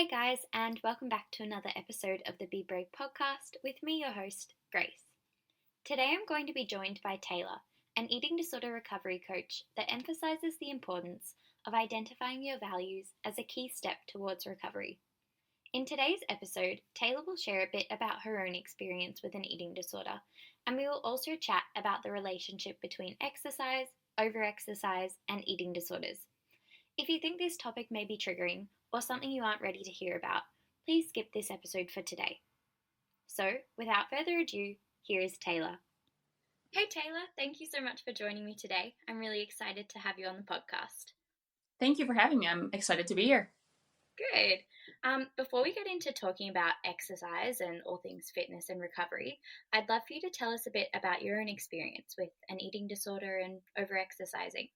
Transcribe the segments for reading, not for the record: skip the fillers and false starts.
Hey guys, and welcome back to another episode of the Be Brave podcast with me, your host, Grace. Today I'm going to be joined by Taylor, an eating disorder recovery coach that emphasizes the importance of identifying your values as a key step towards recovery. In today's episode, Taylor will share a bit about her own experience with an eating disorder, and we will also chat about the relationship between exercise, overexercise, and eating disorders. If you think this topic may be triggering or something you aren't ready to hear about, please skip this episode for today. So, without further ado, here is Taylor. Hey Taylor, thank you so much for joining me today. I'm really excited to have you on the podcast. Thank you for having me. I'm excited to be here. Good. Before we get into talking about exercise and all things fitness and recovery, I'd love for you to tell us a bit about your own experience with an eating disorder and overexercising.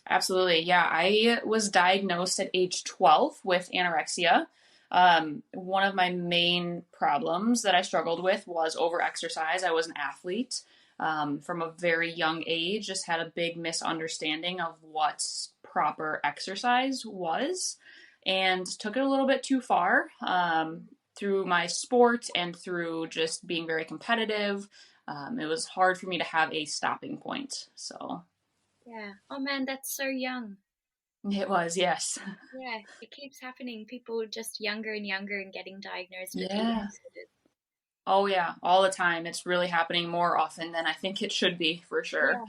Absolutely. Yeah, I was diagnosed at age 12 with anorexia. One of my main problems that I struggled with was overexercise. I was an athlete from a very young age, just had a big misunderstanding of what proper exercise was and took it a little bit too far through my sport and through just being very competitive. It was hard for me to have a stopping point. So. Yeah. Oh man, that's so young. It was, yes. Yeah, it keeps happening. People just younger and younger and getting diagnosed with eating Yeah. disorders. Oh, yeah, all the time. It's really happening more often than I think it should be, for sure. Yeah,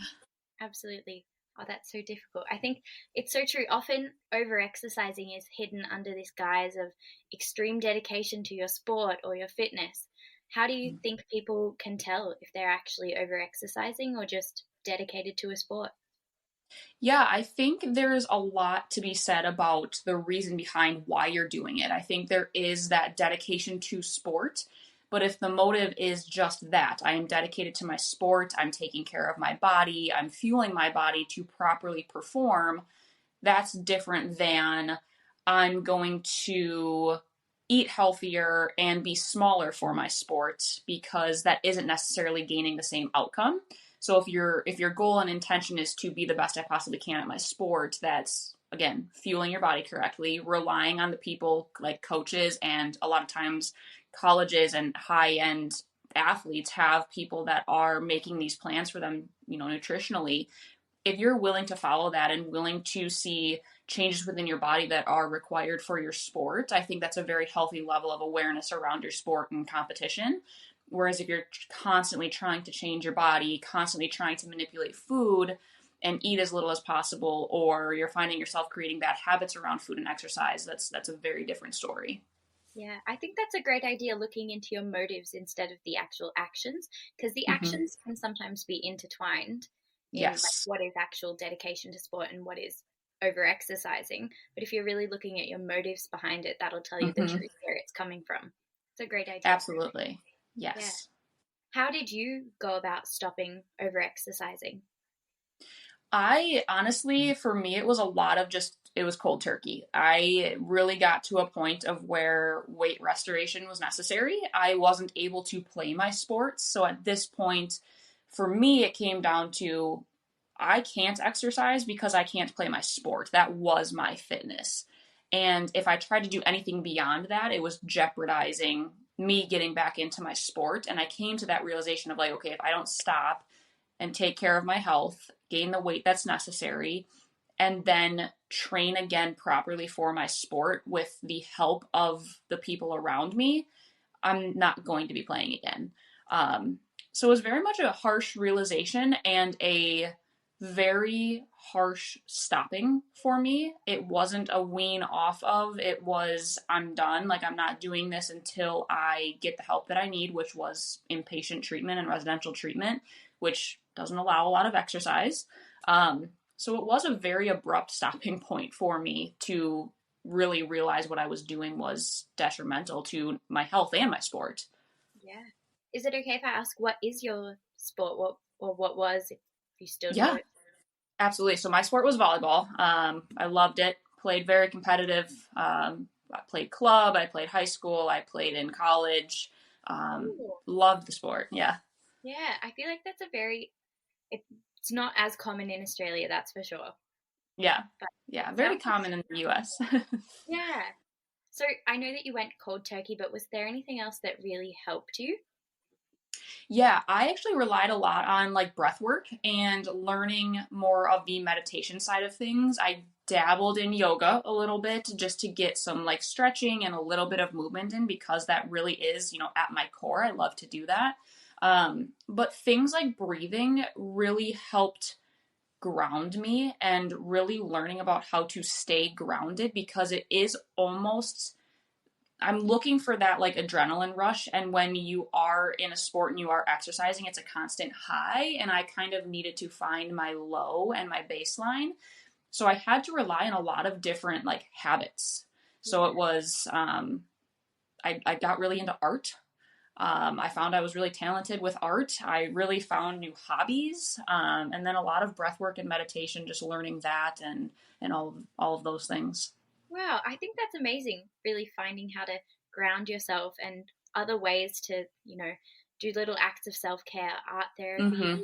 absolutely. Oh, that's so difficult. I think it's so true. Often over-exercising is hidden under this guise of extreme dedication to your sport or your fitness. How do you think people can tell if they're actually over-exercising or just dedicated to a sport? Yeah, I think there's a lot to be said about the reason behind why you're doing it. I think there is that dedication to sport, but if the motive is just that, I am dedicated to my sport, I'm taking care of my body, I'm fueling my body to properly perform, that's different than I'm going to eat healthier and be smaller for my sport because that isn't necessarily gaining the same outcome. So if your goal and intention is to be the best I possibly can at my sport, that's again fueling your body correctly, relying on the people like coaches and a lot of times colleges and high end athletes have people that are making these plans for them, nutritionally. If you're willing to follow that and willing to see changes within your body that are required for your sport, I think that's a very healthy level of awareness around your sport and competition. Whereas if you're constantly trying to change your body, constantly trying to manipulate food and eat as little as possible, or you're finding yourself creating bad habits around food and exercise, that's a very different story. Yeah, I think that's a great idea, looking into your motives instead of the actual actions, because the Mm-hmm. actions can sometimes be intertwined in like Yes. what is actual dedication to sport and what is over exercising. But if you're really looking at your motives behind it, that'll tell you the Mm-hmm. truth where it's coming from. It's a great idea. Absolutely. Yeah. Yes. How did you go about stopping over exercising? I honestly, for me, it was a lot of it was cold turkey. I really got to a point of where weight restoration was necessary. I wasn't able to play my sports. So at this point, for me, it came down to I can't exercise because I can't play my sport. That was my fitness. And if I tried to do anything beyond that, it was jeopardizing me getting back into my sport. And I came to that realization of like, okay, if I don't stop, and take care of my health, gain the weight that's necessary, and then train again properly for my sport with the help of the people around me, I'm not going to be playing again. So it was very much a harsh realization and a very harsh stopping for me. It wasn't a wean off of, it was, I'm done. Like, I'm not doing this until I get the help that I need, which was inpatient treatment and residential treatment, which doesn't allow a lot of exercise. So it was a very abrupt stopping point for me to really realize what I was doing was detrimental to my health and my sport. Yeah. Is it okay if I ask what is your sport? What was, if you still do Yeah, it? absolutely. So my sport was volleyball. I loved it. Played very competitive. I played club. I played high school. I played in college. Cool. Loved the sport. Yeah. Yeah, I feel like that's a very, it's not as common in Australia, that's for sure. Yeah. But Yeah. it Very sounds like, common in the US. yeah. So I know that you went cold turkey, but was there anything else that really helped you? Yeah, I actually relied a lot on like breath work and learning more of the meditation side of things. I dabbled in yoga a little bit just to get some like stretching and a little bit of movement in because that really is, at my core. I love to do that. But things like breathing really helped ground me and really learning about how to stay grounded because it is almost I'm looking for that like adrenaline rush. And when you are in a sport and you are exercising, it's a constant high. And I kind of needed to find my low and my baseline. So I had to rely on a lot of different like habits. So it was, I got really into art. I found I was really talented with art. I really found new hobbies, and then a lot of breath work and meditation, just learning that and all of those things. Wow, I think that's amazing, really finding how to ground yourself and other ways to, do little acts of self care, art therapy. Mm-hmm.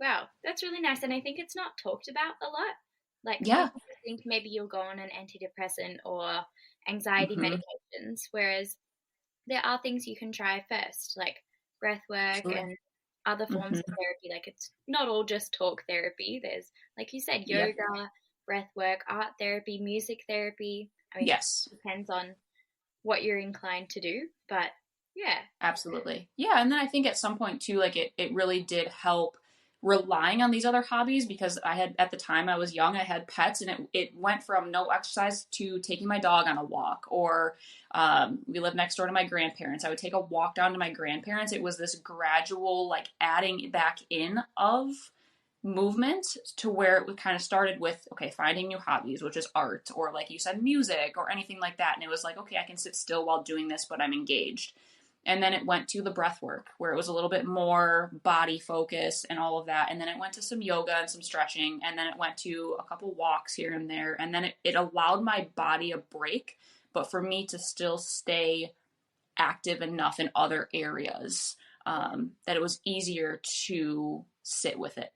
Wow, that's really nice. And I think it's not talked about a lot. Like Yeah. people think maybe you'll go on an antidepressant or anxiety Mm-hmm. medications, whereas there are things you can try first, like breath work Absolutely. and other forms Mm-hmm. of therapy. Like it's not all just talk therapy. There's, like you said, Yeah. yoga, breath work, art therapy, music therapy. I mean, Yes. it depends on what you're inclined to do, but yeah. Absolutely. Yeah. And then I think at some point too, like it really did help relying on these other hobbies because I had, at the time I was young, I had pets and it went from no exercise to taking my dog on a walk or we lived next door to my grandparents. I would take a walk down to my grandparents. It was this gradual, like adding back in of movement to where it kind of started with okay finding new hobbies which is art or like you said music or anything like that and it was like okay I can sit still while doing this but I'm engaged and then it went to the breath work where it was a little bit more body focus and all of that and then it went to some yoga and some stretching and then it went to a couple walks here and there and then it allowed my body a break but for me to still stay active enough in other areas that it was easier to sit with it.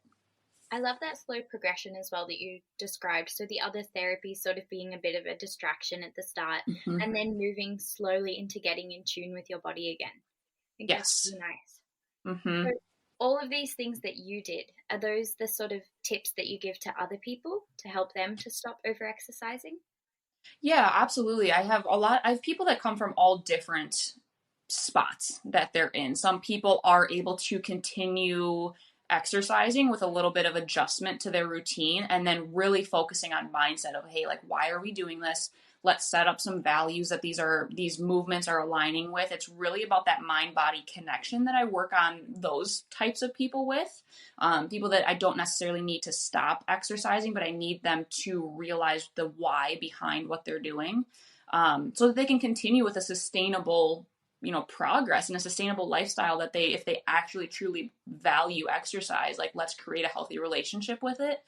I love that slow progression as well that you described. So the other therapy sort of being a bit of a distraction at the start Mm-hmm. and then moving slowly into getting in tune with your body again. I think that's Yes. really nice. Mm-hmm. So all of these things that you did, are those the sort of tips that you give to other people to help them to stop over exercising? Yeah, absolutely. I have people that come from all different spots that they're in. Some people are able to continue exercising with a little bit of adjustment to their routine and then really focusing on mindset of hey, like why are we doing this? Let's set up some values that these movements are aligning with. It's really about that mind body connection that I work on those types of people with. People that I don't necessarily need to stop exercising, but I need them to realize the why behind what they're doing so that they can continue with a sustainable progress and a sustainable lifestyle that they if they actually truly value exercise like let's create a healthy relationship with it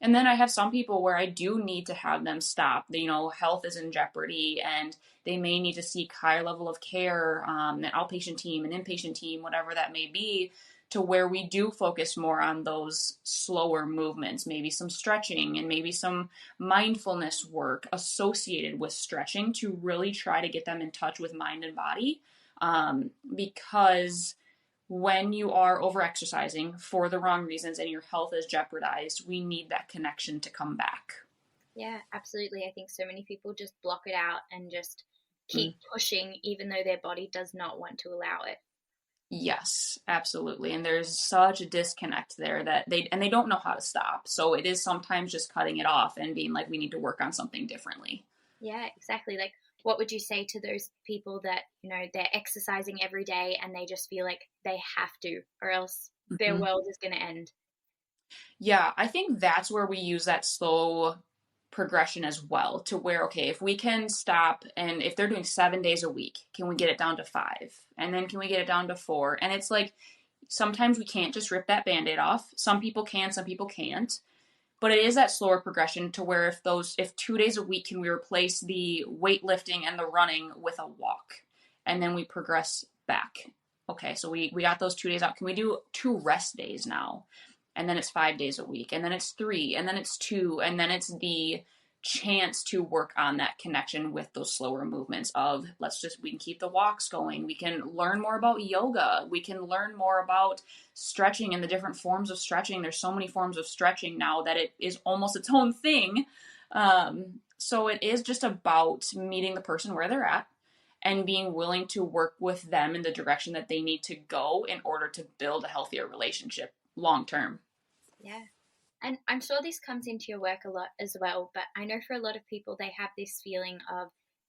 and then I have some people where I do need to have them stop health is in jeopardy and they may need to seek higher level of care an outpatient team an inpatient team whatever that may be to where we do focus more on those slower movements maybe some stretching and maybe some mindfulness work associated with stretching to really try to get them in touch with mind and body because when you are over exercising for the wrong reasons and your health is jeopardized, we need that connection to come back. Yeah, absolutely. I think so many people just block it out and just Mm. keep pushing even though their body does not want to allow it. Yes, absolutely. And there's such a disconnect there that they don't know how to stop. So it is sometimes just cutting it off and being like we need to work on something differently. Yeah, exactly. Like, what would you say to those people that, they're exercising every day and they just feel like they have to, or else their Mm-hmm. world is going to end? Yeah, I think that's where we use that slow progression as well to where, okay, if we can stop and if they're doing 7 days a week, can we get it down to 5? And then can we get it down to 4? And it's like sometimes we can't just rip that band aid off. Some people can, some people can't. But it is that slower progression to where if 2 days a week, can we replace the weightlifting and the running with a walk? And then we progress back. Okay, so we got those 2 days out. Can we do 2 rest days now? And then it's 5 days a week. And then it's 3. And then it's 2. And then it's the chance to work on that connection with those slower movements of we can keep the walks going. We can learn more about yoga. We can learn more about stretching and the different forms of stretching. There's so many forms of stretching now that it is almost its own thing. So it is just about meeting the person where they're at and being willing to work with them in the direction that they need to go in order to build a healthier relationship long term. Yeah. And I'm sure this comes into your work a lot as well, but I know for a lot of people, they have this feeling of,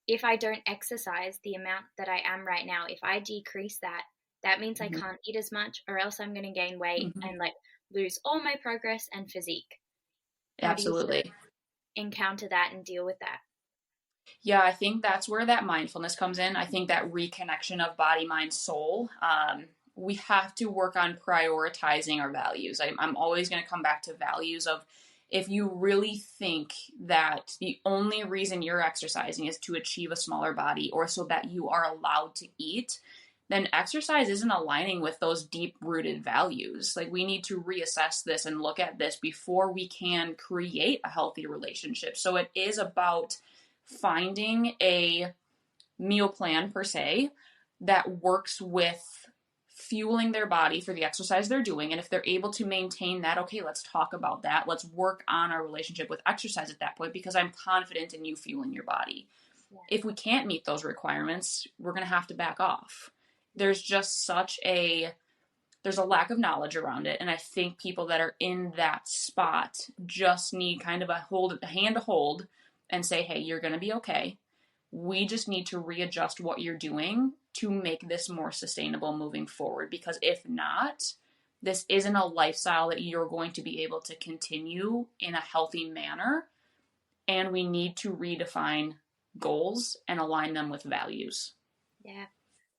if I don't exercise the amount that I am right now, if I decrease that, that means I can't eat as much, or else I'm going to gain weight and like lose all my progress and physique. How do you sort of encounter that and deal with that? Yeah, I think that's where that mindfulness comes in. I think that reconnection of body, mind, soul. We have to work on prioritizing our values. I'm always going to come back to values of, if you really think that the only reason you're exercising is to achieve a smaller body or so that you are allowed to eat, then exercise isn't aligning with those deep rooted values. Like, we need to reassess this and look at this before we can create a healthy relationship. So it is about finding a meal plan per se that works with fueling their body for the exercise they're doing. And if they're able to maintain that, okay, let's talk about that. Let's work on our relationship with exercise at that point, because I'm confident in you fueling your body. Yeah. If we can't meet those requirements, we're going to have to back off. There's just there's a lack of knowledge around it. And I think people that are in that spot just need kind of a hand to hold and say, hey, you're going to be okay. We just need to readjust what you're doing to make this more sustainable moving forward. Because if not, this isn't a lifestyle that you're going to be able to continue in a healthy manner. And we need to redefine goals and align them with values. Yeah.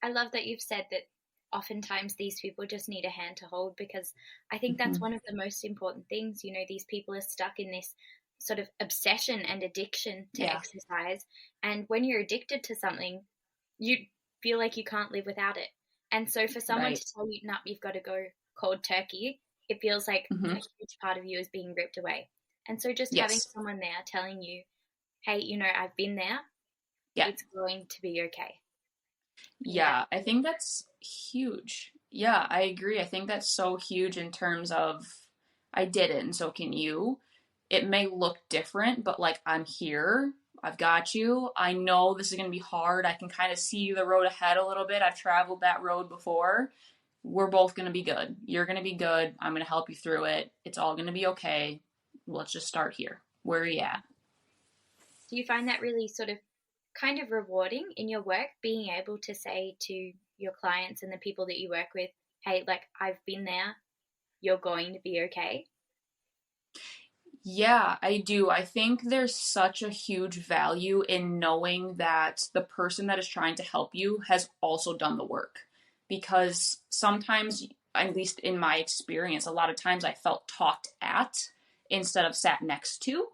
I love that you've said that oftentimes these people just need a hand to hold, because I think that's one of the most important things. You know, these people are stuck in this sort of obsession and addiction to exercise. And when you're addicted to something, you feel like you can't live without it. And so for someone to tell you, no, you've got to go cold turkey, it feels like a huge part of you is being ripped away. And so just having someone there telling you, hey, you know, I've been there. Yeah. It's going to be okay. Yeah, I think that's huge. Yeah, I agree. I think that's so huge in terms of, I did it and so can you. It may look different, but like, I'm here. I've got you. I know this is going to be hard. I can kind of see the road ahead a little bit. I've traveled that road before. We're both going to be good. You're going to be good. I'm going to help you through it. It's all going to be okay. Let's just start here. Where are you at? Do you find that really sort of kind of rewarding in your work, being able to say to your clients and the people that you work with, hey, like, I've been there, you're going to be okay? Yeah, I do. I think there's such a huge value in knowing that the person that is trying to help you has also done the work. Because sometimes, at least in my experience, a lot of times I felt talked at instead of sat next to.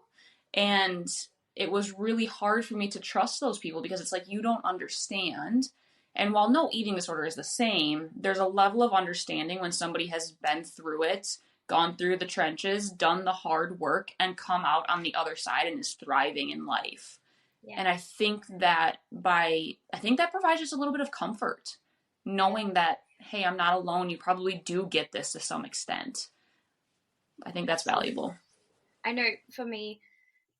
And it was really hard for me to trust those people, because it's like, you don't understand. And while no eating disorder is the same, there's a level of understanding when somebody has been through it, gone through the trenches, done the hard work, and come out on the other side and is thriving in life. Yeah. And I think that provides just a little bit of comfort, knowing that, hey, I'm not alone. You probably do get this to some extent. I think that's valuable. I know for me,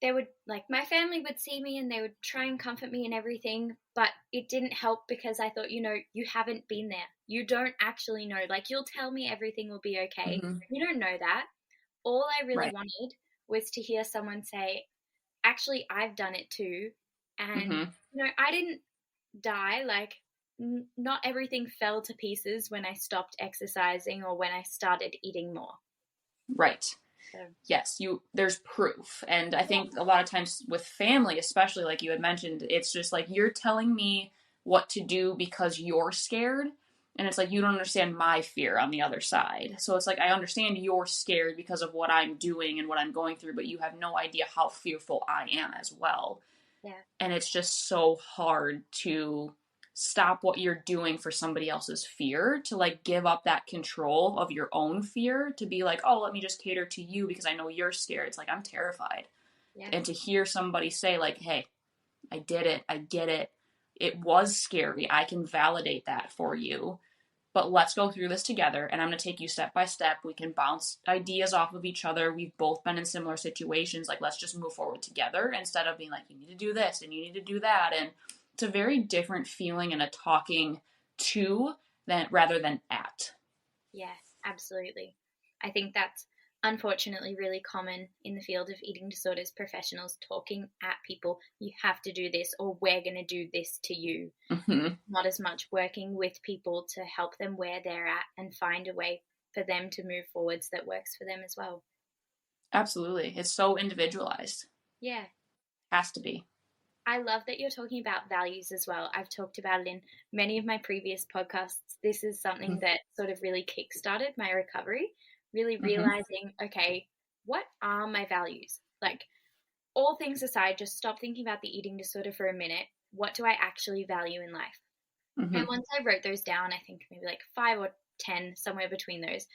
they would, like, my family would see me and they would try and comfort me and everything, but it didn't help, because I thought, you know, you haven't been there. You don't actually know. Like, you'll tell me everything will be okay. You don't know that. All I really wanted was to hear someone say, actually, I've done it too. And, you know, I didn't die. Like, not everything fell to pieces when I stopped exercising or when I started eating more. Right. Yes, there's proof. And I think a lot of times with family, especially like you had mentioned, it's just like, you're telling me what to do because you're scared. And it's like, you don't understand my fear on the other side. So it's like, I understand you're scared because of what I'm doing and what I'm going through, but you have no idea how fearful I am as well. Yeah. And it's just so hard to stop what you're doing for somebody else's fear, to like give up that control of your own fear, to be like, oh, let me just cater to you because I know you're scared. It's like, I'm terrified. Yeah. And to hear somebody say like, hey, I did it, I get it, it was scary, I can validate that for you, but let's go through this together, and I'm going to take you step by step. We can bounce ideas off of each other. We've both been in similar situations. Like, let's just move forward together instead of being like, you need to do this and you need to do that. And it's a very different feeling and a talking to than rather than at. Yeah, absolutely. I think that's unfortunately really common in the field of eating disorders professionals talking at people. You have to do this, or we're going to do this to you. Mm-hmm. Not as much working with people to help them where they're at and find a way for them to move forwards that works for them as well. Absolutely. It's so individualized. Yeah. Has to be. I love that you're talking about values as well. I've talked about it in many of my previous podcasts. This is something Mm-hmm. that sort of really kickstarted my recovery, really Mm-hmm. realizing, okay, what are my values? Like, all things aside, just stop thinking about the eating disorder for a minute. What do I actually value in life? Mm-hmm. And once I wrote those down, I think maybe like 5 or 10, somewhere between those,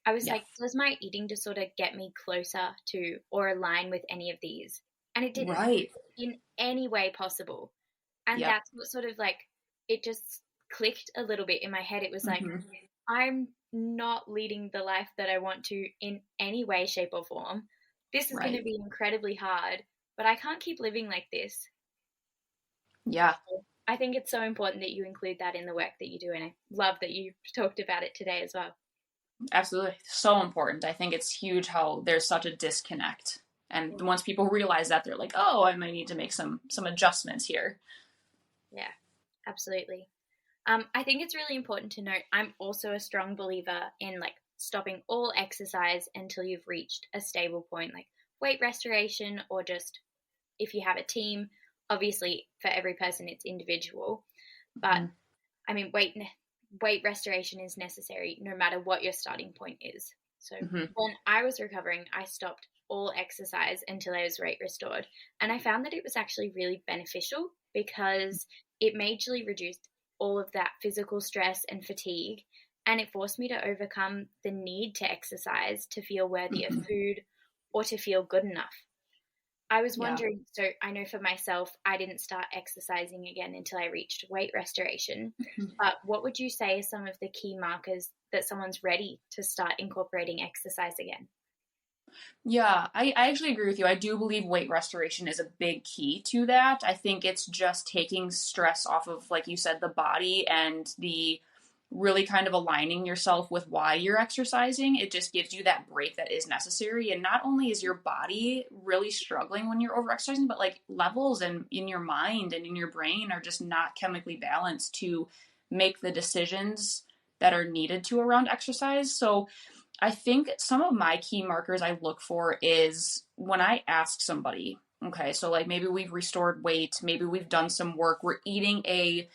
I was Yeah. like, does my eating disorder get me closer to or align with any of these? And it didn't, Right. in any way possible. And Yep. that's what sort of like, it just clicked a little bit in my head. It was like, Mm-hmm. I'm not leading the life that I want to in any way, shape, or form. This is going to Right. be incredibly hard, but I can't keep living like this. Yeah. I think it's so important that you include that in the work that you do, and I love that you talked about it today as well. Absolutely. So important. I think it's huge how there's such a disconnect. And once people realize that, they're like, oh, I might need to make some adjustments here. Yeah, absolutely. I think it's really important to note I'm also a strong believer in like stopping all exercise until you've reached a stable point, like weight restoration, or just if you have a team. Obviously, for every person, it's individual, but Mm-hmm. I mean, weight restoration is necessary no matter what your starting point is. So Mm-hmm. when I was recovering, I stopped all exercise until I was weight restored, and I found that it was actually really beneficial because it majorly reduced all of that physical stress and fatigue, and it forced me to overcome the need to exercise to feel worthy of Mm-hmm. food or to feel good enough. I was Yeah. wondering, so I know for myself, I didn't start exercising again until I reached weight restoration. But what would you say are some of the key markers that someone's ready to start incorporating exercise again? Yeah, I actually agree with you. I do believe weight restoration is a big key to that. I think it's just taking stress off of, like you said, the body and the really kind of aligning yourself with why you're exercising. It just gives you that break that is necessary. And not only is your body really struggling when you're over exercising, but like levels and in your mind and in your brain are just not chemically balanced to make the decisions that are needed to around exercise. So I think some of my key markers I look for is when I ask somebody, okay, so like maybe we've restored weight, maybe we've done some work, we're eating a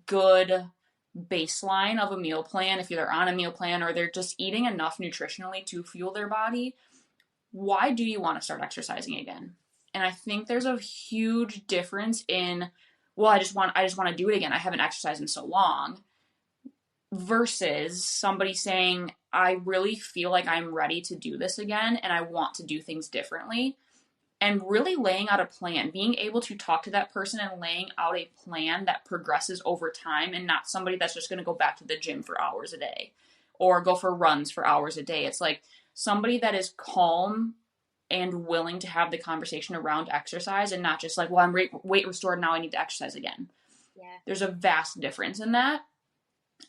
good baseline of a meal plan, if they're on a meal plan or they're just eating enough nutritionally to fuel their body, why do you want to start exercising again? And I think there's a huge difference in, well, I just want to do it again. I haven't exercised in so long versus somebody saying, I really feel like I'm ready to do this again and I want to do things differently. And really laying out a plan, being able to talk to that person and laying out a plan that progresses over time and not somebody that's just going to go back to the gym for hours a day or go for runs for hours a day. It's like somebody that is calm and willing to have the conversation around exercise and not just like, well, I'm weight restored, now I need to exercise again. Yeah. There's a vast difference in that.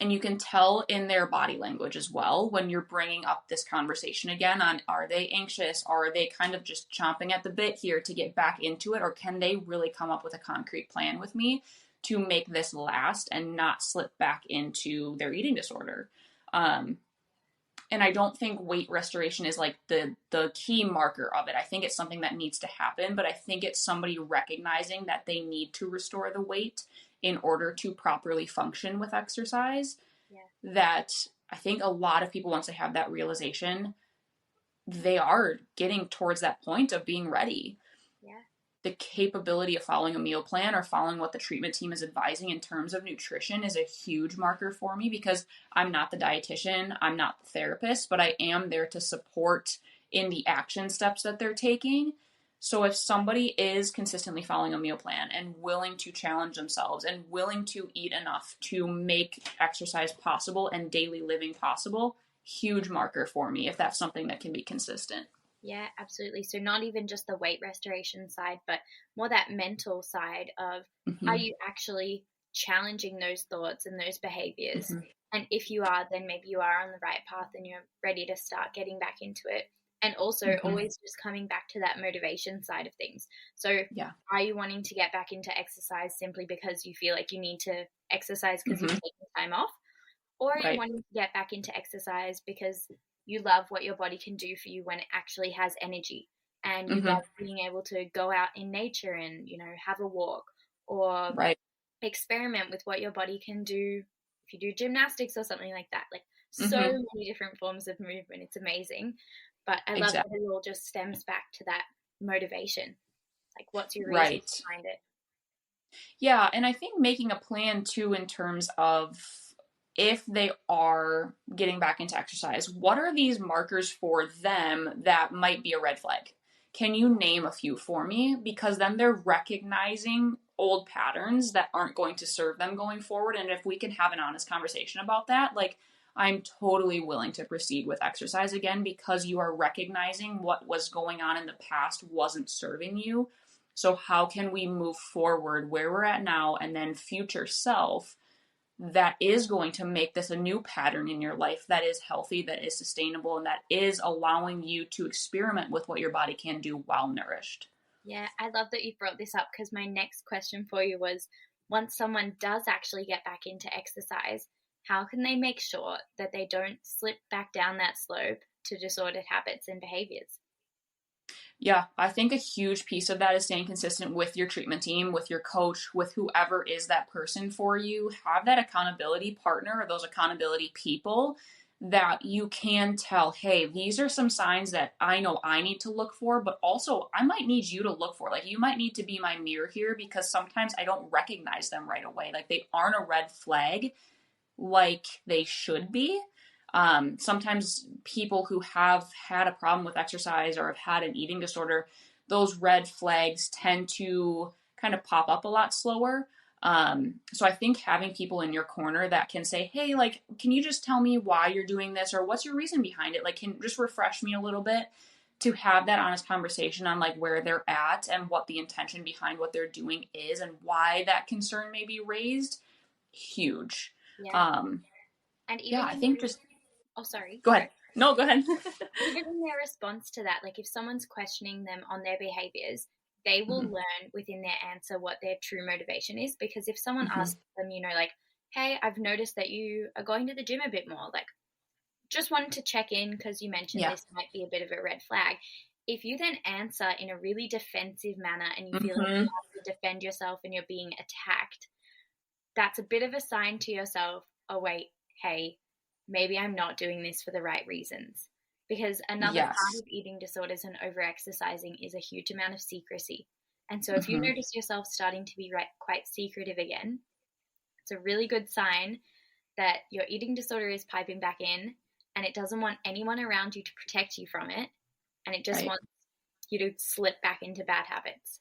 And you can tell in their body language as well when you're bringing up this conversation again on, are they anxious? Are they kind of just chomping at the bit here to get back into it? Or can they really come up with a concrete plan with me to make this last and not slip back into their eating disorder? And I don't think weight restoration is like the key marker of it. I think it's something that needs to happen, but I think it's somebody recognizing that they need to restore the weight in order to properly function with exercise. Yeah. That I think a lot of people, once they have that realization, they are getting towards that point of being ready. Yeah. The capability of following a meal plan or following what the treatment team is advising in terms of nutrition is a huge marker for me because I'm not the dietitian, I'm not the therapist, but I am there to support in the action steps that they're taking. So if somebody is consistently following a meal plan and willing to challenge themselves and willing to eat enough to make exercise possible and daily living possible, huge marker for me if that's something that can be consistent. Yeah, absolutely. So not even just the weight restoration side, but more that mental side of, are Mm-hmm. you actually challenging those thoughts and those behaviors? Mm-hmm. And if you are, then maybe you are on the right path and you're ready to start getting back into it. And also Mm-hmm. always just coming back to that motivation side of things. So Yeah. are you wanting to get back into exercise simply because you feel like you need to exercise because you've Mm-hmm. taken time off? Or are you Right. wanting to get back into exercise because you love what your body can do for you when it actually has energy, and you Mm-hmm. love being able to go out in nature and, have a walk, or Right. experiment with what your body can do if you do gymnastics or something like that. Like, so Mm-hmm. many different forms of movement. It's amazing. But I love that Exactly. it all just stems back to that motivation. Like, what's your reason Right. behind it? Yeah, and I think making a plan too in terms of if they are getting back into exercise, what are these markers for them that might be a red flag? Can you name a few for me? Because then they're recognizing old patterns that aren't going to serve them going forward. And if we can have an honest conversation about that, like I'm totally willing to proceed with exercise again because you are recognizing what was going on in the past wasn't serving you. So, how can we move forward where we're at now and then future self that is going to make this a new pattern in your life that is healthy, that is sustainable, and that is allowing you to experiment with what your body can do while nourished? Yeah, I love that you brought this up because my next question for you was, once someone does actually get back into exercise, how can they make sure that they don't slip back down that slope to disordered habits and behaviors? Yeah, I think a huge piece of that is staying consistent with your treatment team, with your coach, with whoever is that person for you. Have that accountability partner or those accountability people that you can tell, hey, these are some signs that I know I need to look for, but also I might need you to look for. Like, you might need to be my mirror here because sometimes I don't recognize them right away. Like, they aren't a red flag like they should be. Sometimes people who have had a problem with exercise or have had an eating disorder, those red flags tend to kind of pop up a lot slower. So I think having people in your corner that can say, hey, like, can you just tell me why you're doing this or what's your reason behind it? Like, can just refresh me a little bit to have that honest conversation on like where they're at and what the intention behind what they're doing is and why that concern may be raised. Huge. Yeah. Um, And yeah, even I in think their, just oh, sorry, go go. ahead. No, go ahead. Even in their response to that, like if someone's questioning them on their behaviors, they will Mm-hmm. learn within their answer what their true motivation is. Because if someone Mm-hmm. asks them, like, hey, I've noticed that you are going to the gym a bit more, like, just wanted to check in because you mentioned Yeah. this might be a bit of a red flag. If you then answer in a really defensive manner and you feel like Mm-hmm. you have to defend yourself and you're being attacked, that's a bit of a sign to yourself, oh, wait, hey, maybe I'm not doing this for the right reasons. Because another part Yes. of eating disorders and overexercising is a huge amount of secrecy. And so if you Mm-hmm. notice yourself starting to be quite secretive again, it's a really good sign that your eating disorder is piping back in and it doesn't want anyone around you to protect you from it. And it just Right. wants you to slip back into bad habits.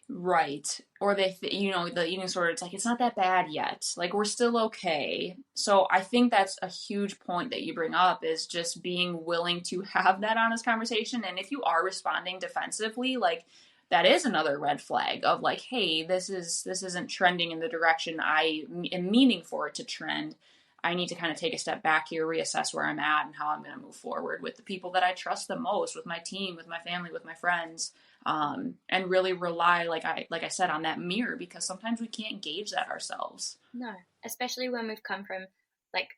Right. Or the eating disorder, it's like, it's not that bad yet. Like, we're still okay. So I think that's a huge point that you bring up is just being willing to have that honest conversation. And if you are responding defensively, like, that is another red flag of like, hey, this isn't trending in the direction I am meaning for it to trend. I need to kind of take a step back here, reassess where I'm at and how I'm going to move forward with the people that I trust the most, with my team, with my family, with my friends, and really rely, like I said, on that mirror because sometimes we can't gauge that ourselves. No, especially when we've come from, like,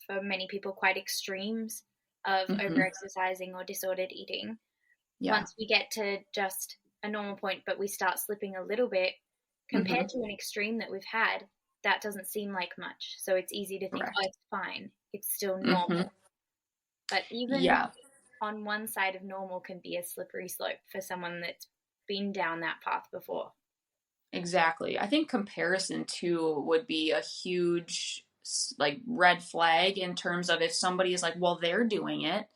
for many people, quite extremes of Mm-hmm. overexercising or disordered eating. Yeah. Once we get to just a normal point, but we start slipping a little bit Mm-hmm. compared to an extreme that we've had, that doesn't seem like much. So it's easy to think, oh, Correct. it's fine. It's still Mm-hmm. normal. But even Yeah. on one side of normal can be a slippery slope for someone that's been down that path before. Exactly. I think comparison too would be a huge like red flag in terms of if somebody is like, well, they're doing it.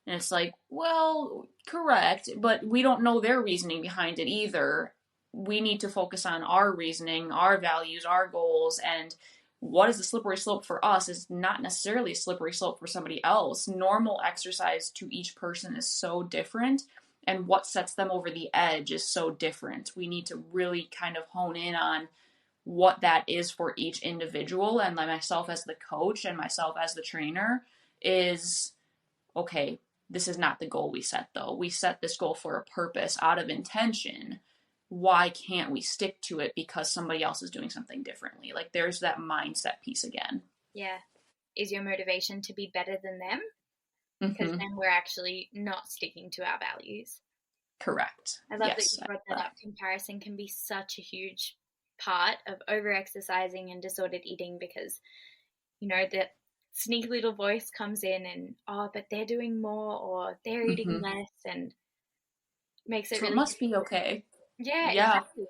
And it's like, well, correct, but we don't know their reasoning behind it either. We need to focus on our reasoning, our values, our goals, and what is the slippery slope for us is not necessarily a slippery slope for somebody else. Normal exercise to each person is so different, and what sets them over the edge is so different. We need to really kind of hone in on what that is for each individual, and like myself as the coach and myself as the trainer is okay, this is not the goal we set though. We set this goal for a purpose out of intention. Why can't we stick to it because somebody else is doing something differently? Like there's that mindset piece again. Yeah. Is your motivation to be better than them? Because Mm-hmm. then we're actually not sticking to our values. Correct. I love that Yes. you brought that up. Comparison can be such a huge part of over-exercising and disordered eating because, the sneaky little voice comes in and, oh, but they're doing more or they're eating Mm-hmm. less, and makes it So it really must be difficult. okay. Yeah, Yeah. exactly.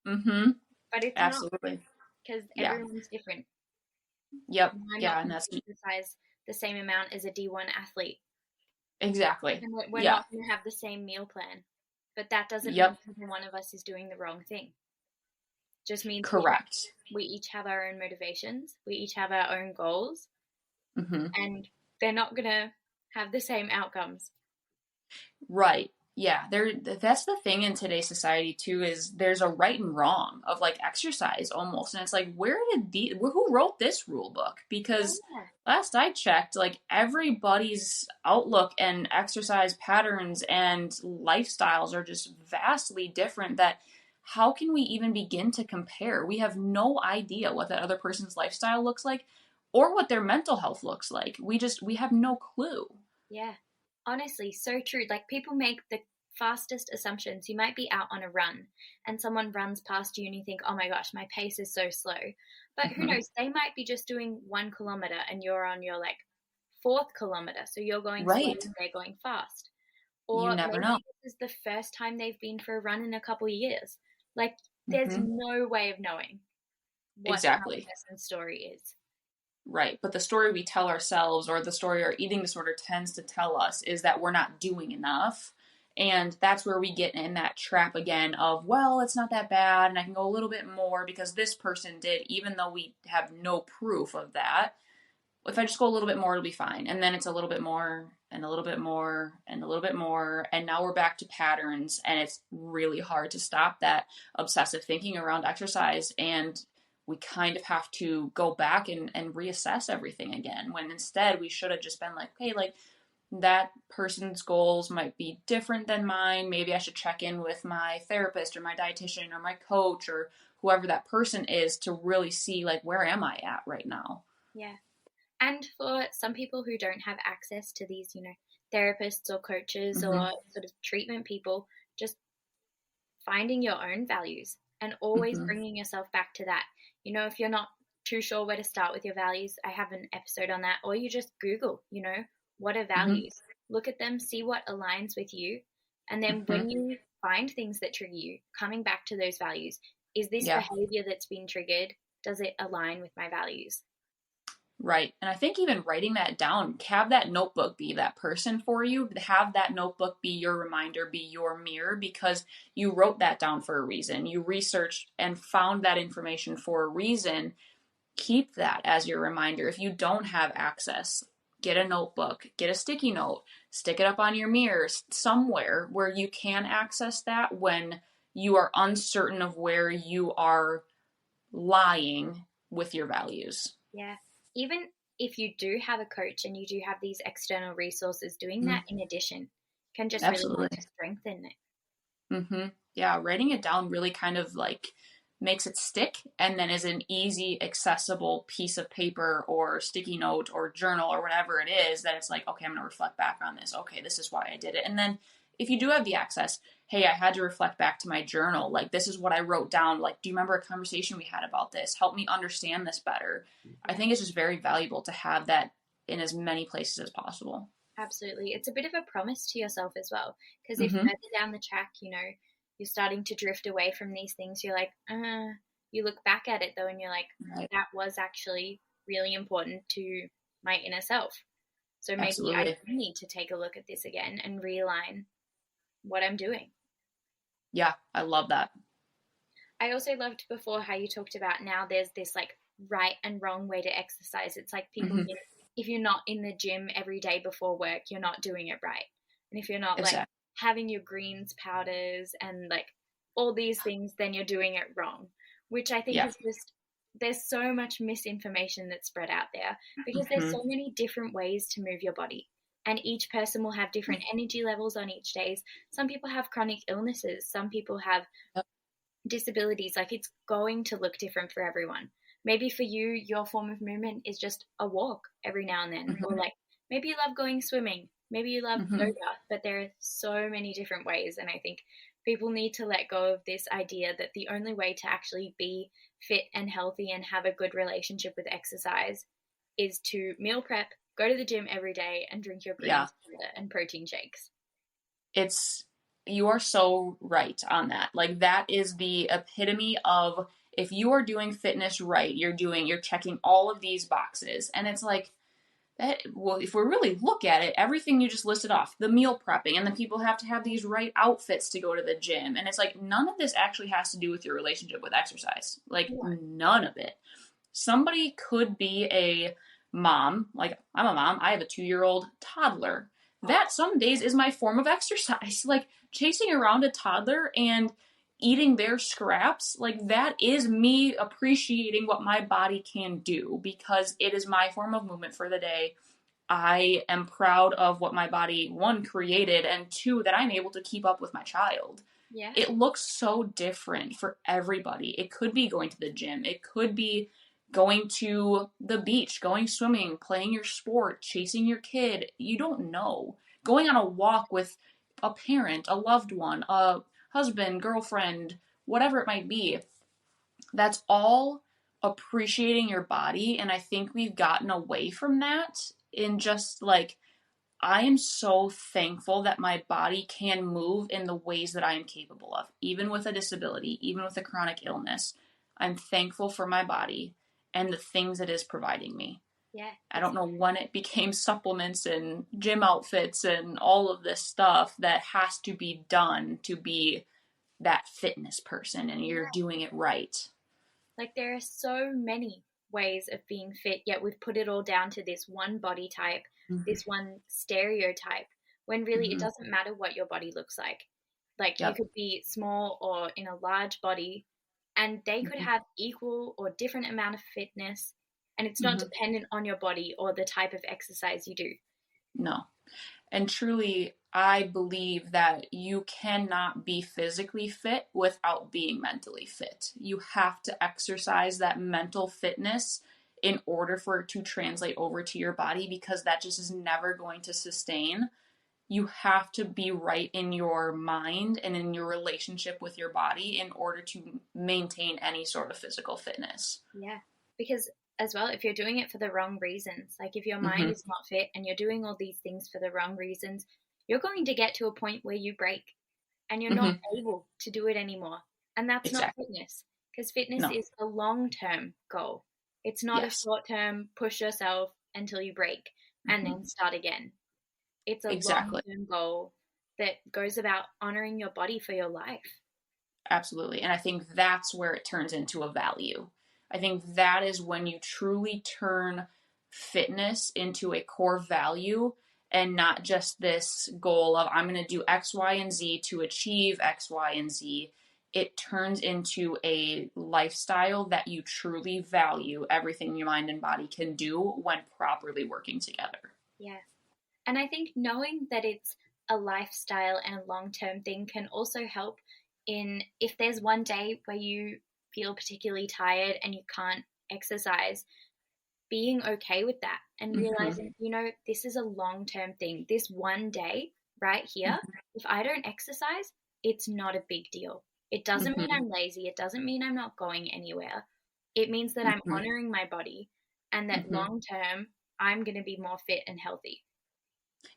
Mm-hmm. But it's not, Absolutely. because Yeah. everyone's different. Yep. I'm Yeah. not And going that's to exercise the same amount as a D1 athlete. exactly. And we're Yeah. not going to have the same meal plan. But that doesn't mean Yep. either one of us is doing the wrong thing. Just means Correct. we each have our own motivations, we each have our own goals, Mm-hmm. and they're not going to have the same outcomes. Right. Yeah, that's the thing in today's society too is there's a right and wrong of like exercise almost. And it's like who wrote this rule book? Because Yeah. last I checked, like everybody's outlook and exercise patterns and lifestyles are just vastly different that how can we even begin to compare? We have no idea what that other person's lifestyle looks like or what their mental health looks like. We have no clue. Yeah. Honestly, so true. Like, people make the fastest assumptions. You might be out on a run and someone runs past you and you think, oh my gosh, my pace is so slow. But who Mhm. knows? They might be just doing 1 kilometer and you're on your like fourth kilometer. So you're going slow Right. and they're going fast. You Or never know. maybe this is the first time they've been for a run in a couple of years. Like, there's Hmm. no way of knowing what another Exactly. person's story is. Right. But the story we tell ourselves, or the story our eating disorder tends to tell us, is that we're not doing enough. And that's where we get in that trap again of, well, it's not that bad, and I can go a little bit more because this person did, even though we have no proof of that. If I just go a little bit more, it'll be fine. And then it's a little bit more, and a little bit more, and a little bit more. And now we're back to patterns, and it's really hard to stop that obsessive thinking around exercise. And we kind of have to go back and reassess everything again when instead we should have just been like, hey, like that person's goals might be different than mine. Maybe I should check in with my therapist or my dietitian or my coach or whoever that person is to really see like where am I at right now. Yeah. And for some people who don't have access to these, therapists or coaches Mm-hmm. or sort of treatment people, just finding your own values and always Mm-hmm. bringing yourself back to that. If you're not too sure where to start with your values, I have an episode on that. Or you just Google, what are Mm-hmm. values? Look at them, see what aligns with you. And then Mm-hmm. when you find things that trigger you, coming back to those values, is this Yeah. behavior that's been triggered? Does it align with my values? Right. And I think even writing that down, have that notebook be that person for you. Have that notebook be your reminder, be your mirror, because you wrote that down for a reason. You researched and found that information for a reason. Keep that as your reminder. If you don't have access, get a notebook, get a sticky note, stick it up on your mirror somewhere where you can access that when you are uncertain of where you are lying with your values. Yeah. Even if you do have a coach and you do have these external resources, doing Mm, that in addition can just really help absolutely. to strengthen it. Mm-hmm. Yeah, writing it down really kind of like makes it stick and then is an easy, accessible piece of paper or sticky note or journal or whatever it is that it's like, okay, I'm going to reflect back on this. Okay, this is why I did it. And then if you do have the access, hey, I had to reflect back to my journal. Like, this is what I wrote down. Like, do you remember a conversation we had about this? Help me understand this better. I Yeah, think it's just very valuable to have that in as many places as possible. absolutely. It's a bit of a promise to yourself as well. Because if Mm-hmm. further down the track, you're starting to drift away from these things, you're like, you look back at it though, and you're like, Right. that was actually really important to my inner self. So maybe I Absolutely. do need to take a look at this again and realign what I'm doing. Yeah, I love that. I also loved before how you talked about now there's this like right and wrong way to exercise. It's like people Hmm. think if you're not in the gym every day before work, you're not doing it right. And if you're not like Exactly. having your greens powders and like all these things, then you're doing it wrong, which I think Yeah. is just there's so much misinformation that's spread out there because there's Hmm. so many different ways to move your body. And each person will have different energy levels on each days. Some people have chronic illnesses. Some people have Yep. disabilities. Like it's going to look different for everyone. Maybe for you, your form of movement is just a walk every now and then, or Hmm. like maybe you love going swimming, maybe you love Hmm. yoga, but there are so many different ways. And I think people need to let go of this idea that the only way to actually be fit and healthy and have a good relationship with exercise is to meal prep, go to the gym every day, and drink your Yeah. greens and protein shakes. It's, you are so right on that. Like, that is the epitome of, if you are doing fitness right, you're checking all of these boxes. And it's like, that, well, if we really look at it, everything you just listed off, the meal prepping, and then people have to have these right outfits to go to the gym. And it's like, none of this actually has to do with your relationship with exercise. Like, Yeah. none of it. Somebody could be a mom, like I'm a mom, I have a 2-year old toddler. That some days is my form of exercise. Like chasing around a toddler and eating their scraps, like that is me appreciating what my body can do because it is my form of movement for the day. I am proud of what my body, one, created, and two, that I'm able to keep up with my child. Yeah. It looks so different for everybody. It could be going to the gym, it could be going to the beach, going swimming, playing your sport, chasing your kid. You don't know. Going on a walk with a parent, a loved one, a husband, girlfriend, whatever it might be. That's all appreciating your body. And I think we've gotten away from that in just like, I am so thankful that my body can move in the ways that I am capable of, even with a disability, even with a chronic illness. I'm thankful for my body and the things it is providing me. Yeah. I don't know when it became supplements and gym outfits and all of this stuff that has to be done to be that fitness person and you're Yeah. doing it right. Like there are so many ways of being fit, yet we've put it all down to this one body type, Mm-hmm. this one stereotype, when really it Mm-hmm. doesn't matter what your body looks like. Like you Yep. could be small or in a large body, and they could Mm-hmm. have equal or different amount of fitness, and it's not Mm-hmm. dependent on your body or the type of exercise you do. No. And truly, I believe that you cannot be physically fit without being mentally fit. You have to exercise that mental fitness in order for it to translate over to your body because that just is never going to sustain. You have to be right in your mind and in your relationship with your body in order to maintain any sort of physical fitness. Yeah. Because as well, if you're doing it for the wrong reasons, like if your mind Mm-hmm. is not fit and you're doing all these things for the wrong reasons, you're going to get to a point where you break and you're not Mm-hmm. able to do it anymore. And that's not Exactly. fitness because fitness No. is a long term goal. It's not a Yes. short term push yourself until you break and Mm-hmm. then start again. It's a long Exactly. term goal that goes about honoring your body for your life. Absolutely. And I think that's where it turns into a value. I think that is when you truly turn fitness into a core value and not just this goal of, I'm going to do X, Y, and Z to achieve X, Y, and Z. It turns into a lifestyle that you truly value everything your mind and body can do when properly working together. Yeah. And I think knowing that it's a lifestyle and a long term thing can also help in if there's one day where you feel particularly tired and you can't exercise, being okay with that and Mm-hmm. realizing, this is a long term thing. This one day right here, Mm-hmm. if I don't exercise, it's not a big deal. It doesn't mean Mm-hmm. I'm lazy. It doesn't mean I'm not going anywhere. It means that I'm Mm-hmm. honoring my body and that Mm-hmm. long term, I'm going to be more fit and healthy.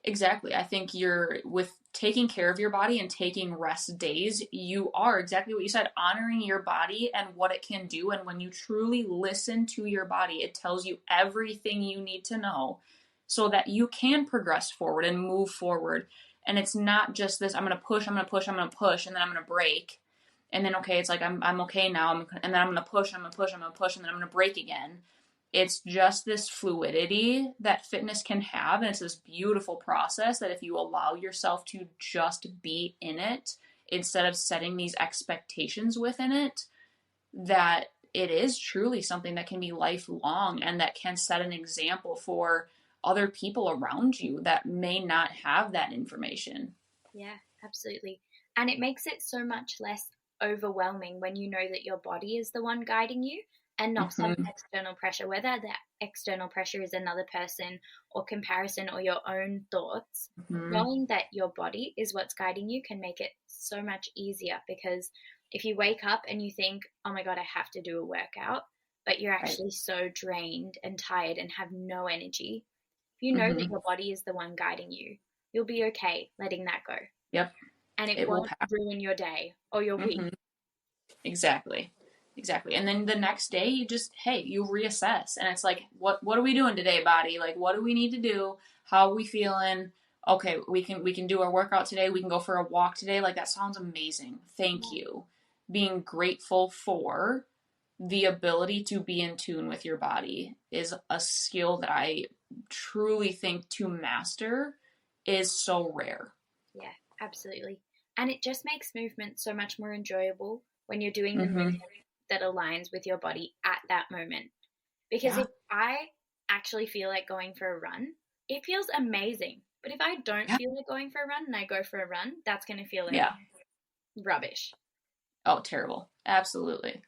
Exactly. I think you're with taking care of your body and taking rest days, you are exactly what you said, honoring your body and what it can do. And when you truly listen to your body, it tells you everything you need to know so that you can progress forward and move forward. And it's not just this, I'm going to push, I'm going to push, I'm going to push, and then I'm going to break. And then, okay, it's like, I'm okay now. And then I'm going to push, I'm going to push, I'm going to push, and then I'm going to break again. It's just this fluidity that fitness can have. And it's this beautiful process that if you allow yourself to just be in it, instead of setting these expectations within it, that it is truly something that can be lifelong and that can set an example for other people around you that may not have that information. Yeah, absolutely. And it makes it so much less overwhelming when you know that your body is the one guiding you and not some external pressure, whether that external pressure is another person or comparison or your own thoughts. Knowing that your body is what's guiding you can make it so much easier, because if you wake up and you think, oh my God, I have to do a workout, but you're actually so drained and tired and have no energy, if you know that your body is the one guiding you, you'll be okay letting that go. Yep. And it won't ruin your day or your week. Exactly. And then the next day you just, hey, you reassess. And it's like, what are we doing today, body? Like, what do we need to do? How are we feeling? Okay, we can do our workout today. We can go for a walk today. Like, that sounds amazing. Thank you. Being grateful for the ability to be in tune with your body is a skill that I truly think to master is so rare. Yeah, absolutely. And it just makes movement so much more enjoyable when you're doing the movement that aligns with your body at that moment. Because if I actually feel like going for a run, it feels amazing. But if I don't feel like going for a run and I go for a run, that's going to feel like rubbish. Oh, terrible. Absolutely.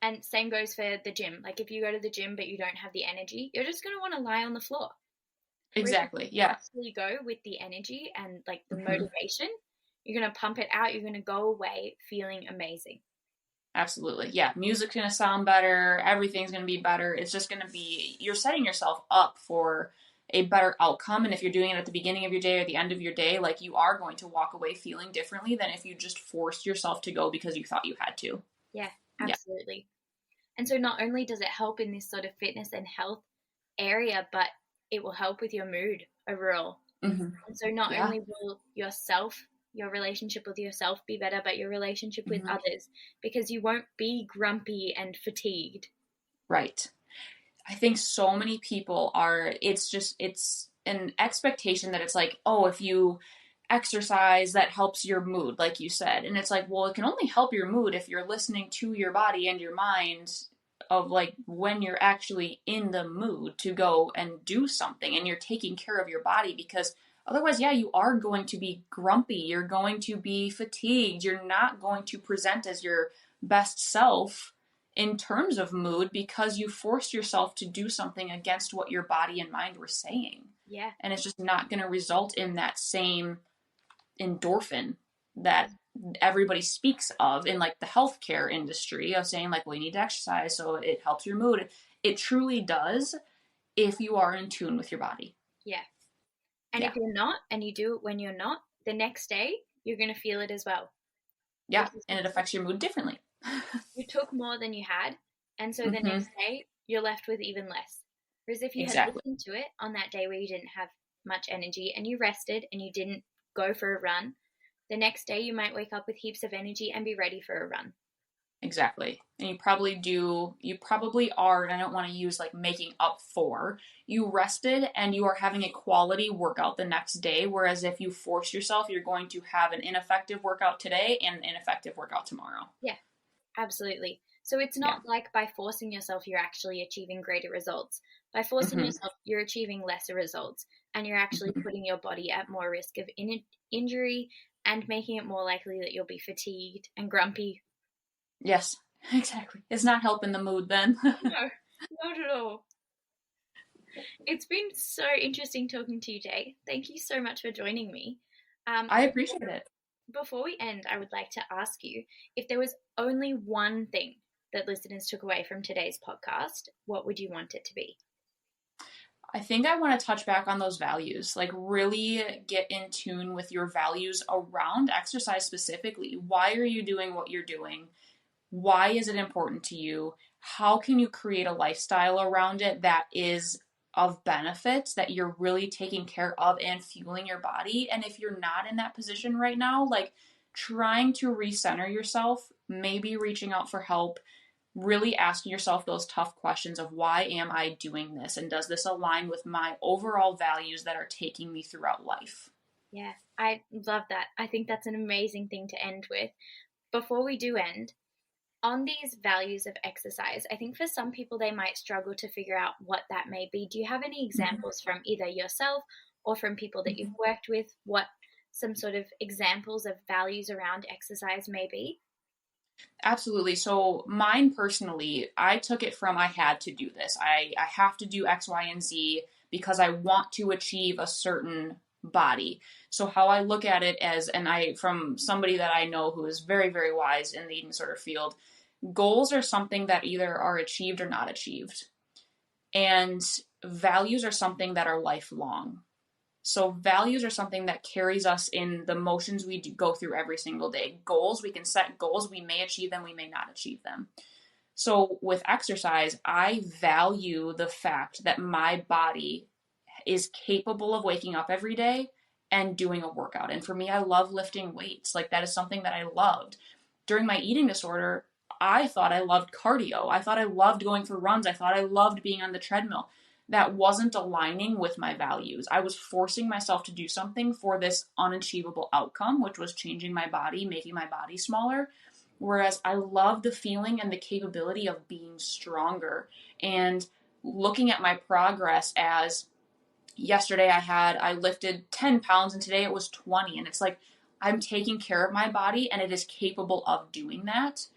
And same goes for the gym. Like, if you go to the gym but you don't have the energy, you're just going to want to lie on the floor. Exactly. Yeah. Actually go with the energy and like the motivation. You're going to pump it out. You're going to go away feeling amazing. Absolutely. Yeah. Music's going to sound better. Everything's going to be better. It's just going to be, you're setting yourself up for a better outcome. And if you're doing it at the beginning of your day or the end of your day, like, you are going to walk away feeling differently than if you just forced yourself to go because you thought you had to. Yeah, absolutely. Yeah. And so not only does it help in this sort of fitness and health area, but it will help with your mood overall. And so not only will your relationship with yourself be better, but your relationship with others, because you won't be grumpy and fatigued. Right. I think so many people are, it's an expectation that it's like, oh, if you exercise, that helps your mood, like you said. And it's like, well, it can only help your mood if you're listening to your body and your mind, of like when you're actually in the mood to go and do something and you're taking care of your body. Because otherwise, you are going to be grumpy. You're going to be fatigued. You're not going to present as your best self in terms of mood, because you forced yourself to do something against what your body and mind were saying. Yeah. And it's just not going to result in that same endorphin that everybody speaks of in like the healthcare industry, of saying like, well, you need to exercise so it helps your mood. It truly does if you are in tune with your body. Yeah. And if you're not, and you do it when you're not, the next day you're going to feel it as well. Yeah. And it affects your mood differently. You took more than you had, and so the next day you're left with even less. Whereas if you had listened to it on that day where you didn't have much energy and you rested and you didn't go for a run, the next day you might wake up with heaps of energy and be ready for a run. Exactly. And you probably are, and I don't want to use like making up for, you rested and you are having a quality workout the next day. Whereas if you force yourself, you're going to have an ineffective workout today and an ineffective workout tomorrow. Yeah, absolutely. So it's not like by forcing yourself, you're actually achieving greater results. By forcing yourself, you're achieving lesser results, and you're actually putting your body at more risk of injury and making it more likely that you'll be fatigued and grumpy. Yes, exactly. It's not helping the mood then. No, not at all. It's been so interesting talking to you, Jay. Thank you so much for joining me. I appreciate it. Before we end, I would like to ask you, if there was only one thing that listeners took away from today's podcast, what would you want it to be? I think I want to touch back on those values, like really get in tune with your values around exercise specifically. Why are you doing what you're doing? Why is it important to you? How can you create a lifestyle around it that is of benefits that you're really taking care of and fueling your body. And if you're not in that position right now, like trying to recenter yourself, maybe reaching out for help, really asking yourself those tough questions of why am I doing this? And does this align with my overall values that are taking me throughout life? Yeah, I love that. I think that's an amazing thing to end with. Before we do end, on these values of exercise, I think for some people they might struggle to figure out what that may be. Do you have any examples from either yourself or from people that you've worked with, what some sort of examples of values around exercise may be? Absolutely. So mine personally, I took it from I had to do this. I have to do X, Y, and Z because I want to achieve a certain body. So how I look at it as, and I, from somebody that I know who is very, very wise in the eating disorder field, goals are something that either are achieved or not achieved. And values are something that are lifelong. So values are something that carries us in the motions we go through every single day. Goals, we can set goals, we may achieve them, we may not achieve them. So with exercise, I value the fact that my body is capable of waking up every day and doing a workout. And for me, I love lifting weights. Like that is something that I loved. During my eating disorder, I thought I loved cardio. I thought I loved going for runs. I thought I loved being on the treadmill. That wasn't aligning with my values. I was forcing myself to do something for this unachievable outcome, which was changing my body, making my body smaller. Whereas I love the feeling and the capability of being stronger and looking at my progress as yesterday I lifted 10 pounds and today it was 20. And it's like, I'm taking care of my body and it is capable of doing that.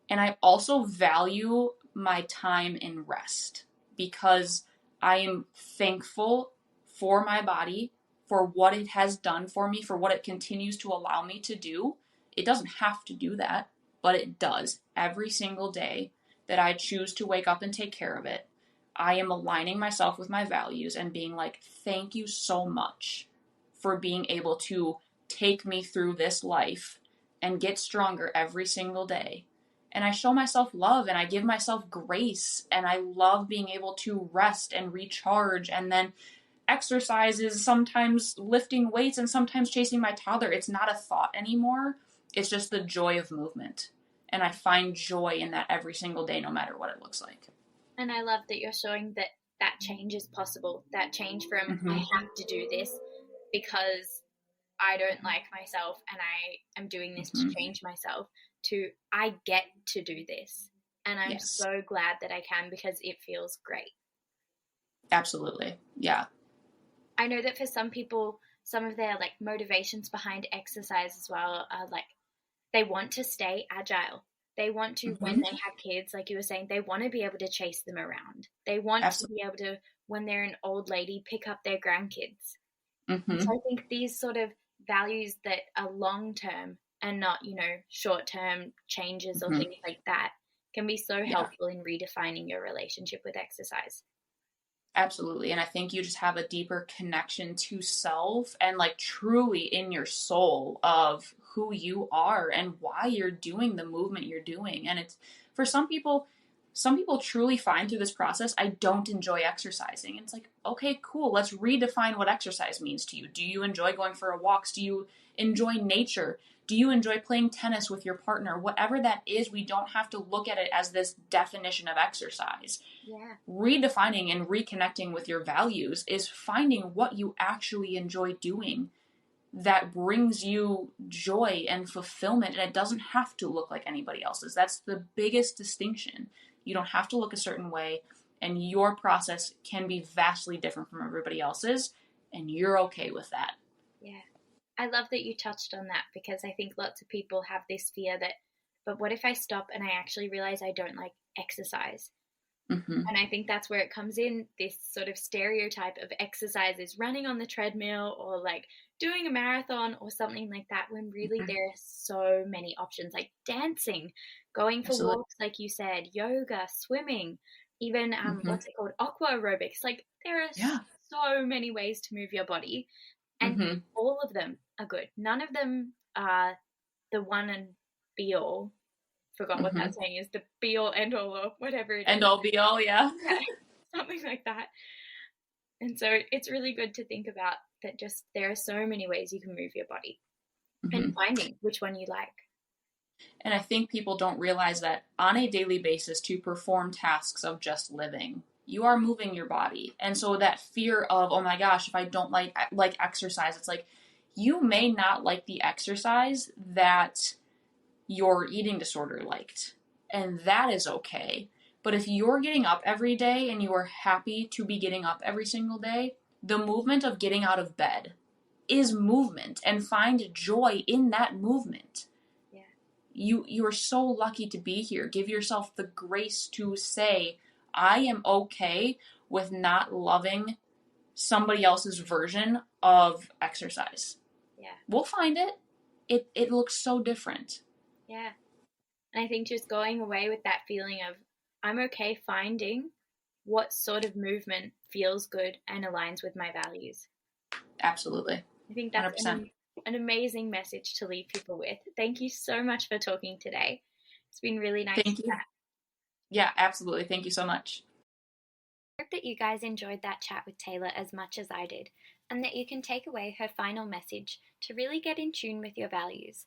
And I also value my time in rest because I am thankful for my body, for what it has done for me, for what it continues to allow me to do. It doesn't have to do that, but it does every single day that I choose to wake up and take care of it. I am aligning myself with my values and being like, thank you so much for being able to take me through this life and get stronger every single day. And I show myself love and I give myself grace and I love being able to rest and recharge. And then exercise is sometimes lifting weights and sometimes chasing my toddler. It's not a thought anymore. It's just the joy of movement. And I find joy in that every single day, no matter what it looks like. And I love that you're showing that that change is possible. That change from I have to do this because I don't like myself and I am doing this to change myself to I get to do this. And I'm so glad that I can because it feels great. Absolutely. Yeah. I know that for some people, some of their like motivations behind exercise as well are like they want to stay agile. They want to, when they have kids, like you were saying, they want to be able to chase them around. They want to be able to, when they're an old lady, pick up their grandkids. So I think these sort of values that are long term and not, short term changes or things like that can be so helpful in redefining your relationship with exercise. Absolutely. And I think you just have a deeper connection to self and like truly in your soul of who you are and why you're doing the movement you're doing. And it's for some people truly find through this process, I don't enjoy exercising. And it's like, okay, cool. Let's redefine what exercise means to you. Do you enjoy going for walks? Do you enjoy nature? Do you enjoy playing tennis with your partner? Whatever that is, we don't have to look at it as this definition of exercise. Yeah. Redefining and reconnecting with your values is finding what you actually enjoy doing that brings you joy and fulfillment, and it doesn't have to look like anybody else's. That's the biggest distinction. You don't have to look a certain way, and your process can be vastly different from everybody else's, and you're okay with that. Yeah. I love that you touched on that because I think lots of people have this fear that, but what if I stop and I actually realize I don't like exercise? And I think that's where it comes in, this sort of stereotype of exercise is running on the treadmill or like doing a marathon or something like that, when really there are so many options, like dancing, going for walks, like you said, yoga, swimming, even what's it called, aqua aerobics. Like there are so many ways to move your body, and all of them are good. None of them are the one and be all. Forgot what that saying is, the be all end all or whatever it is. End all be all, yeah. Yeah, something like that. And so it's really good to think about that just there are so many ways you can move your body and finding which one you like. And I think people don't realize that on a daily basis, to perform tasks of just living, you are moving your body. And so that fear of, oh my gosh, if I don't like exercise, it's like you may not like the exercise that your eating disorder liked. And that is okay. But if you're getting up every day and you are happy to be getting up every single day, the movement of getting out of bed is movement, and find joy in that movement. You are so lucky to be here. Give yourself the grace to say, I am okay with not loving somebody else's version of exercise. Yeah. We'll find it. It looks so different. Yeah. And I think just going away with that feeling of I'm okay finding what sort of movement feels good and aligns with my values. Absolutely. I think that's an amazing message to leave people with. Thank you so much for talking today. It's been really nice. Thank you. Yeah, absolutely. Thank you so much. I hope that you guys enjoyed that chat with Taylor as much as I did, and that you can take away her final message to really get in tune with your values.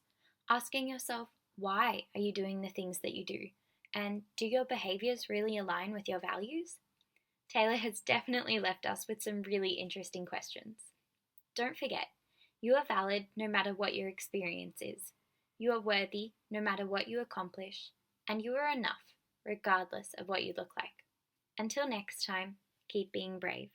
Asking yourself, why are you doing the things that you do? And do your behaviors really align with your values? Taylor has definitely left us with some really interesting questions. Don't forget, you are valid no matter what your experience is. You are worthy no matter what you accomplish, and you are enough regardless of what you look like. Until next time, keep being brave.